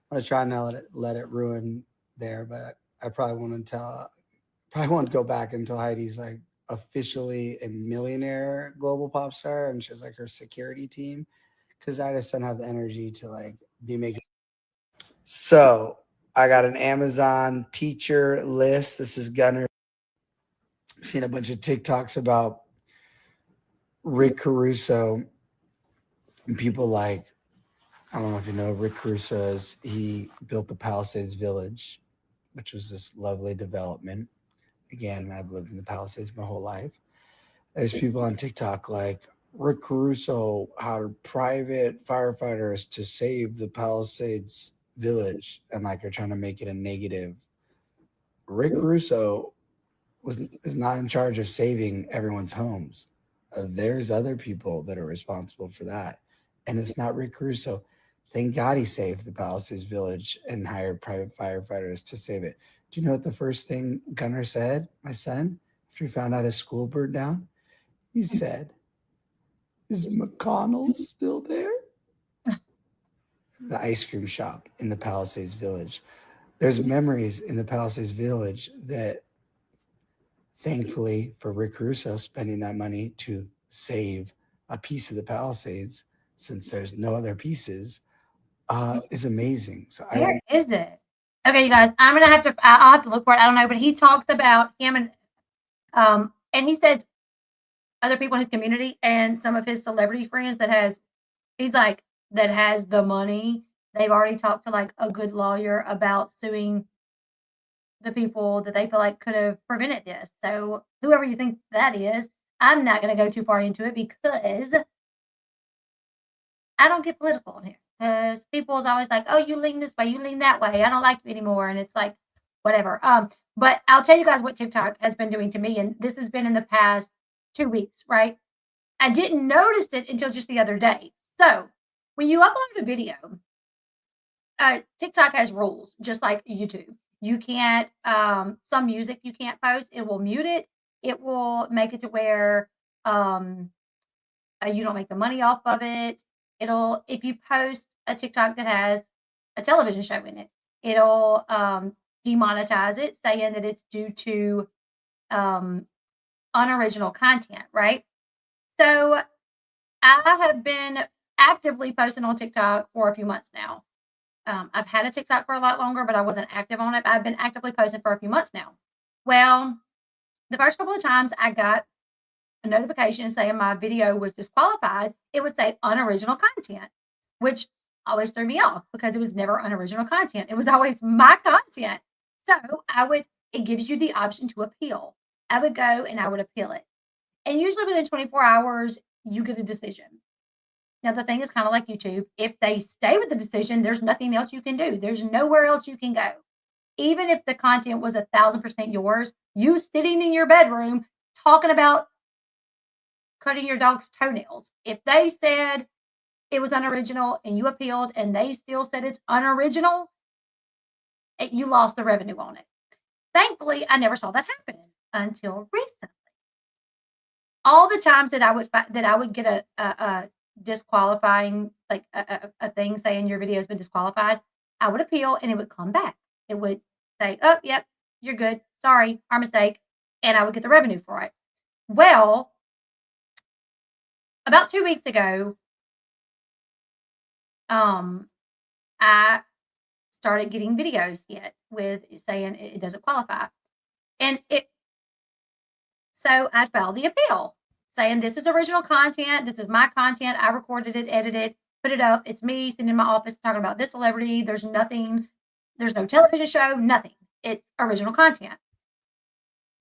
I'm trying to let it ruin there, but I probably won't go back until Heidi's like officially a millionaire global pop star and she has like her security team, because I just don't have the energy to like be making. So I got an Amazon teacher list. This is Gunner. I've seen a bunch of TikToks about Rick Caruso and people like, I don't know if you know Rick Caruso is. He built the Palisades Village, which was this lovely development. Again, I've lived in the Palisades my whole life. There's people on TikTok like, Rick Caruso hired private firefighters to save the Palisades Village, and like they're trying to make it a negative. Rick Caruso is not in charge of saving everyone's homes. There's other people that are responsible for that, and it's not Rick Russo. Thank God he saved the Palisades Village and hired private firefighters to save it. Do you know what the first thing Gunnar said, my son, after he found out his school burned down? He said, "Is McConnell still there?" The ice cream shop in the Palisades Village. There's memories in the Palisades Village that, thankfully for Rick Russo spending that money to save a piece of the Palisades, since there's no other pieces, is amazing. So Where is it? Okay, you guys, I'll have to look for it. I don't know, but he talks about him and he says other people in his community and some of his celebrity friends that has the money. They've already talked to like a good lawyer about suing the people that they feel like could have prevented this. So whoever you think that is, I'm not going to go too far into it because I don't get political on here. Because people's always like, "Oh, you lean this way, you lean that way. I don't like you anymore," and it's like, whatever. But I'll tell you guys what TikTok has been doing to me, and this has been in the past 2 weeks, right? I didn't notice it until just the other day. So when you upload a video, TikTok has rules, just like YouTube. You can't some music you can't post. It will mute it. It will make it to where you don't make the money off of it. If you post a TikTok that has a television show in it, it'll demonetize it, saying that it's due to unoriginal content, right? So I have been actively posting on TikTok for a few months now. I've had a TikTok for a lot longer, but I wasn't active on it. I've been actively posting for a few months now. Well, the first couple of times I got a notification saying my video was disqualified, it would say unoriginal content, which always threw me off because it was never unoriginal content. It was always my content. So it gives you the option to appeal. I would go and I would appeal it. And usually within 24 hours, you get a decision. Now, the thing is kind of like YouTube. If they stay with the decision, there's nothing else you can do. There's nowhere else you can go. Even if the content was 1,000% yours, you sitting in your bedroom talking about cutting your dog's toenails. If they said it was unoriginal and you appealed and they still said it's unoriginal, you lost the revenue on it. Thankfully, I never saw that happen until recently. All the times that I would get a disqualifying, like a thing saying your video has been disqualified, I would appeal and it would come back. It would say, "Oh, yep, you're good. Sorry, our mistake," and I would get the revenue for it. Well, about 2 weeks ago, I started getting videos hit with saying it doesn't qualify. And so I filed the appeal saying this is original content. This is my content. I recorded it, edited it, put it up. It's me sitting in my office talking about this celebrity. There's nothing, there's no television show, nothing. It's original content.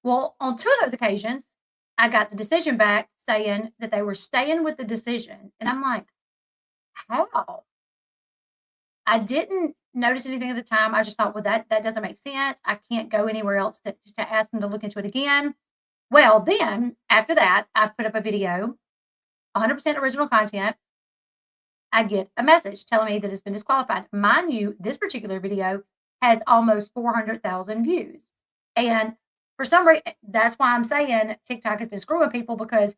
Well, on 2 of those occasions, I got the decision back saying that they were staying with the decision. And I'm like, how? I didn't notice anything at the time. I just thought, well, that doesn't make sense. I can't go anywhere else to ask them to look into it again. Well, then after that, I put up a video, 100% original content. I get a message telling me that it's been disqualified. Mind you, this particular video has almost 400,000 views. And for some reason, that's why I'm saying TikTok has been screwing people, because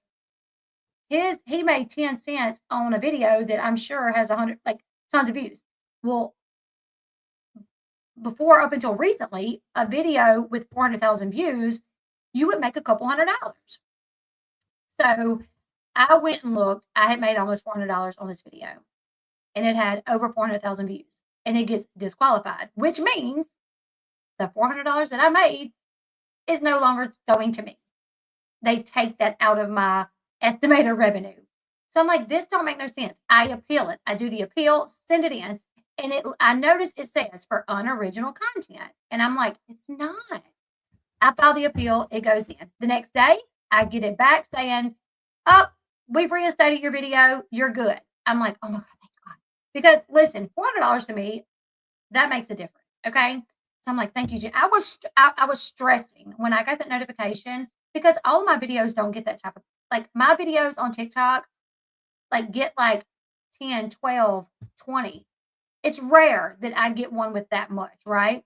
he made 10 cents on a video that I'm sure has tons of views. Well, before, up until recently, a video with 400,000 views, you would make a couple $100. So I went and looked. I had made almost $400 on this video, and it had over 400,000 views, and it gets disqualified, which means the $400 that I made is no longer going to me. They take that out of my estimated revenue. So I'm like, this don't make no sense. I appeal it. I do the appeal, send it in, and I notice it says for unoriginal content, and I'm like, it's not. I file the appeal, it goes in. The next day, I get it back saying, "Oh, we've reinstated your video, you're good." I'm like, oh my God, thank God. Because listen, $400 to me, that makes a difference, okay? So I'm like, thank you, Jen. I was stressing when I got that notification because all of my videos don't get that type of, like my videos on TikTok, like get like 10, 12, 20. It's rare that I get one with that much, right?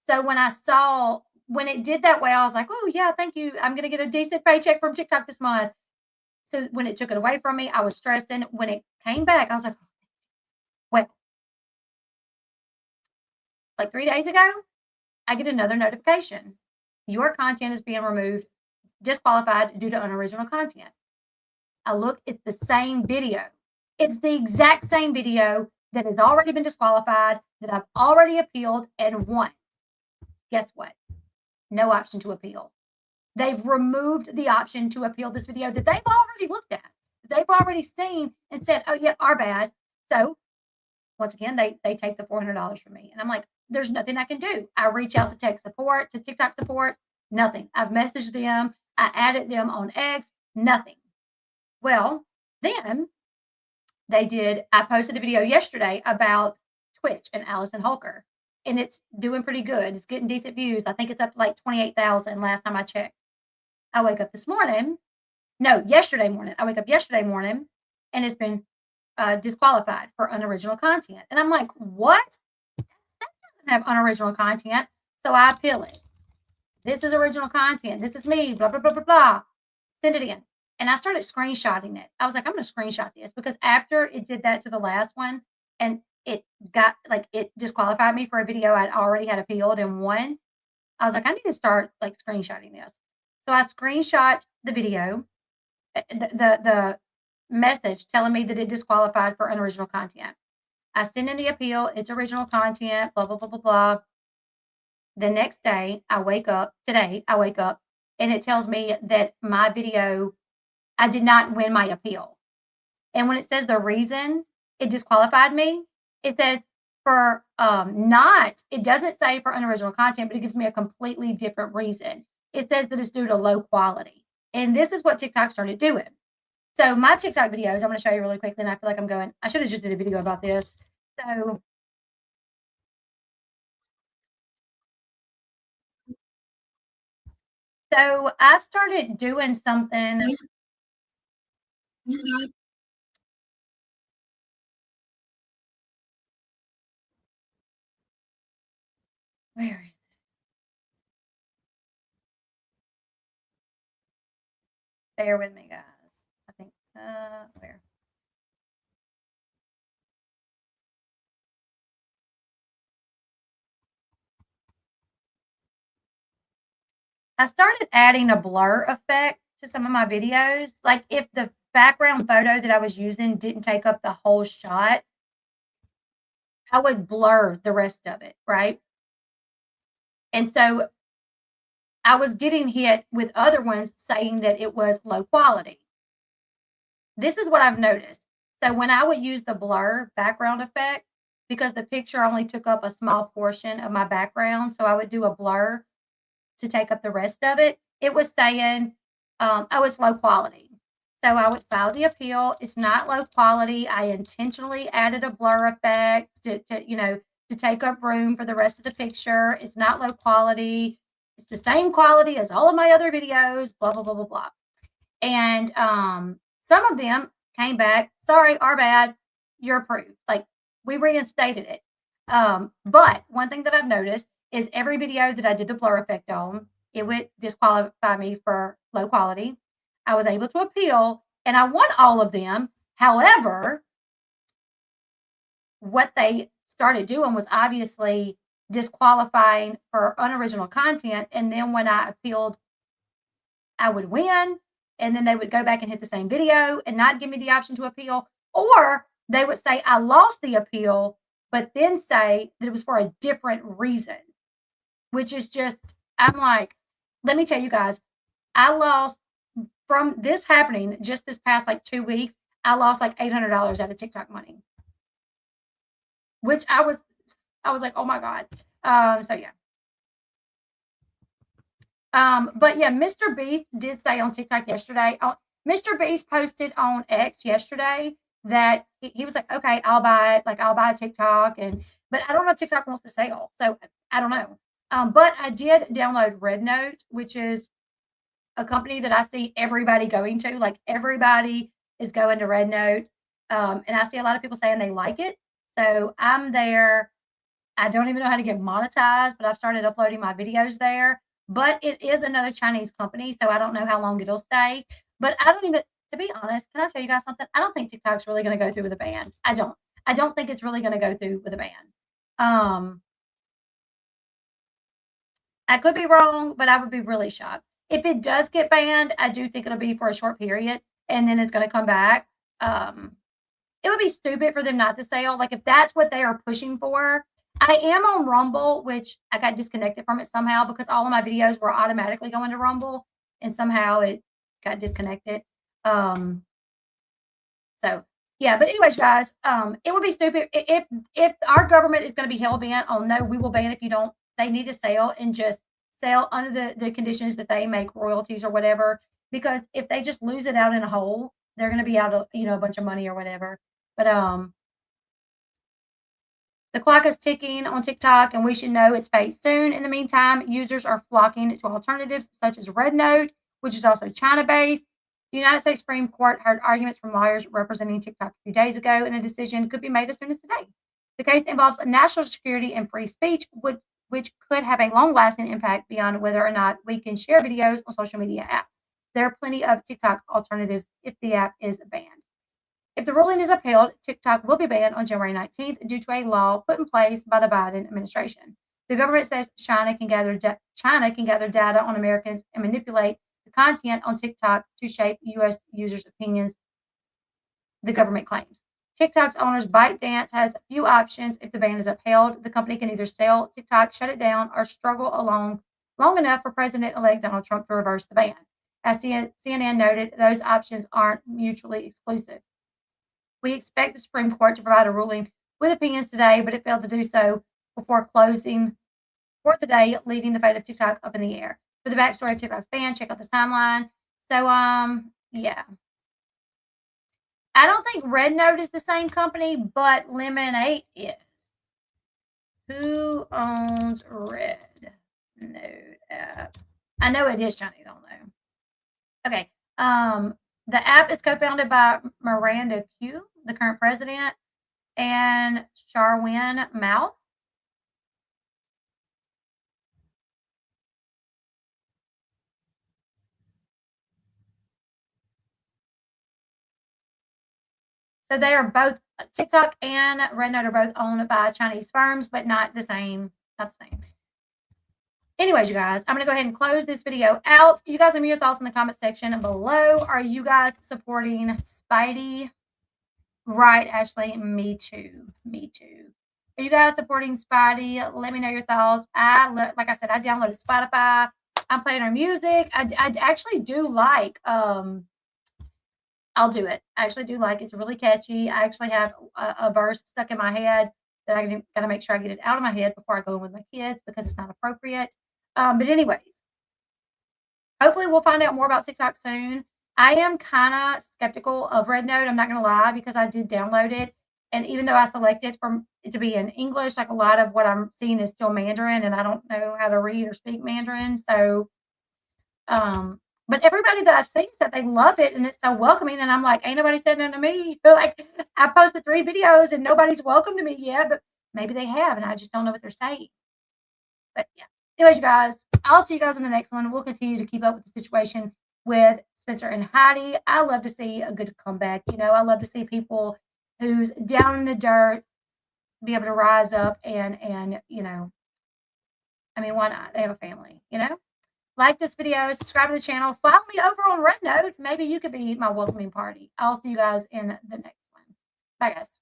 So when it did that way, I was like, oh yeah, thank you. I'm gonna get a decent paycheck from TikTok this month. So when it took it away from me, I was stressing. When it came back, I was like, well, like 3 days ago, I get another notification. Your content is being removed, disqualified due to unoriginal content. I look, it's the same video. It's the exact same video that has already been disqualified, that I've already appealed and won. Guess what? No option to appeal. They've removed the option to appeal this video that they've already looked at. They've already seen and said, oh, yeah, our bad. So once again, they take the $400 from me. And I'm like, there's nothing I can do. I reach out to tech support, to TikTok support, nothing. I've messaged them. I added them on X, nothing. Well, then I posted a video yesterday about Twitch and Allison Holker, and it's doing pretty good. It's getting decent views. I think it's up to like 28,000 last time I checked. I wake up yesterday morning. I wake up yesterday morning and it's been disqualified for unoriginal content. And I'm like, what? That doesn't have unoriginal content. So I appeal it. This is original content. This is me, blah, blah, blah, blah, blah. Send it in. And I started screenshotting it. I was like, I'm going to screenshot this because after it did that to the last one and it disqualified me for a video I'd already had appealed and won, I was like, I need to start like screenshotting this. So I screenshot the video, the message telling me that it disqualified for unoriginal content. I send in the appeal. It's original content, blah, blah, blah, blah, blah. The next day, I wake up, and it tells me that my video, I did not win my appeal. And when it says the reason it disqualified me, it says it doesn't say for unoriginal content, but it gives me a completely different reason. It says that it's due to low quality. And this is what TikTok started doing. So my TikTok videos, I'm going to show you really quickly, and I feel like I should have just did a video about this. So I started doing something. Where is it? Bear with me, guys. I think, where? I started adding a blur effect to some of my videos. Like if the background photo that I was using didn't take up the whole shot, I would blur the rest of it, right? And so I was getting hit with other ones saying that it was low quality. This is what I've noticed. So when I would use the blur background effect, because the picture only took up a small portion of my background, so I would do a blur to take up the rest of it, it was saying, oh, it's low quality. So I would file the appeal. It's not low quality. I intentionally added a blur effect to take up room for the rest of the picture. It's not low quality. It's the same quality as all of my other videos, blah, blah, blah, blah, blah. And some of them came back, sorry, our bad, you're approved. Like we reinstated it. But one thing that I've noticed is every video that I did the blur effect on, it would disqualify me for low quality. I was able to appeal and I won all of them. However, what they started doing was obviously disqualifying for unoriginal content. And then when I appealed, I would win. And then they would go back and hit the same video and not give me the option to appeal. Or they would say, I lost the appeal, but then say that it was for a different reason, which is just, I'm like, let me tell you guys, I lost from this happening just this past like 2 weeks. I lost like $800 out of TikTok money, which I was like, oh my God. So yeah. But yeah, Mr. Beast did say on TikTok yesterday, Mr. Beast posted on X yesterday that he was like, okay, I'll buy it. Like I'll buy TikTok. But I don't know if TikTok wants to sell. So I don't know. But I did download Red Note, which is a company that I see everybody going to. Like everybody is going to Red Note. And I see a lot of people saying they like it. So I'm there. I don't even know how to get monetized, but I've started uploading my videos there. But it is another Chinese company, so I don't know how long it'll stay. But I don't even, to be honest, can I tell you guys something? I don't think TikTok's really going to go through with a ban. I don't. I don't think it's really going to go through with a ban. I could be wrong, but I would be really shocked. If it does get banned, I do think it'll be for a short period and then it's going to come back. It would be stupid for them not to sell. Like if that's what they are pushing for. I am on Rumble, which I got disconnected from it somehow because all of my videos were automatically going to Rumble and somehow it got disconnected. So yeah, but anyways, guys, it would be stupid if our government is going to be hell bent on no, we will ban if you don't. They need to sell and just sell under the conditions that they make royalties or whatever. Because if they just lose it out in a hole, they're going to be out of a bunch of money or whatever. But the clock is ticking on TikTok, and we should know its fate soon. In the meantime, users are flocking to alternatives such as Red Note, which is also China-based. The United States Supreme Court heard arguments from lawyers representing TikTok a few days ago, and a decision could be made as soon as today. The case involves national security and free speech, which could have a long-lasting impact beyond whether or not we can share videos on social media apps. There are plenty of TikTok alternatives if the app is banned. If the ruling is upheld, TikTok will be banned on January 19th due to a law put in place by the Biden administration. The government says China can gather data on Americans and manipulate the content on TikTok to shape U.S. users' opinions, the government claims. TikTok's owners ByteDance has a few options if the ban is upheld. The company can either sell TikTok, shut it down, or struggle along long enough for President-elect Donald Trump to reverse the ban. As CNN noted, those options aren't mutually exclusive. We expect the Supreme Court to provide a ruling with opinions today, but it failed to do so before closing for the day, leaving the fate of TikTok up in the air. For the backstory of TikTok's ban, check out this timeline. So, yeah. I don't think Red Note is the same company, but Lemonade is. Who owns Red Note app? I know it is Chinese, I don't know. Okay. The app is co-founded by Miranda Q, the current president, and Charwin Mao. So they are both TikTok and Red Note are both owned by Chinese firms, but not the same. Not the same. Anyways, you guys, I'm going to go ahead and close this video out. You guys, leave me your thoughts in the comment section below. Are you guys supporting Speidi? Right, Ashley. Me too. Me too. Are you guys supporting Speidi? Let me know your thoughts. Like I said, I downloaded Spotify. I'm playing her music. I actually do like. I'll do it. I actually do like. It's really catchy. I actually have a verse stuck in my head that I got to make sure I get it out of my head before I go in with my kids because it's not appropriate. But anyways, hopefully we'll find out more about TikTok soon. I am kind of skeptical of Red Note. I'm not going to lie because I did download it. And even though I selected for it to be in English, like a lot of what I'm seeing is still Mandarin and I don't know how to read or speak Mandarin. So, but everybody that I've seen said they love it and it's so welcoming. And I'm like, ain't nobody said nothing to me. Feel like I posted 3 videos and nobody's welcomed me yet, but maybe they have and I just don't know what they're saying. But yeah. Anyways, you guys, I'll see you guys in the next one. We'll continue to keep up with the situation with Spencer and Heidi. I love to see a good comeback. I love to see people who's down in the dirt be able to rise up and I mean, why not? They have a family, Like this video, subscribe to the channel, follow me over on Red Note. Maybe you could be my welcoming party. I'll see you guys in the next one. Bye, guys.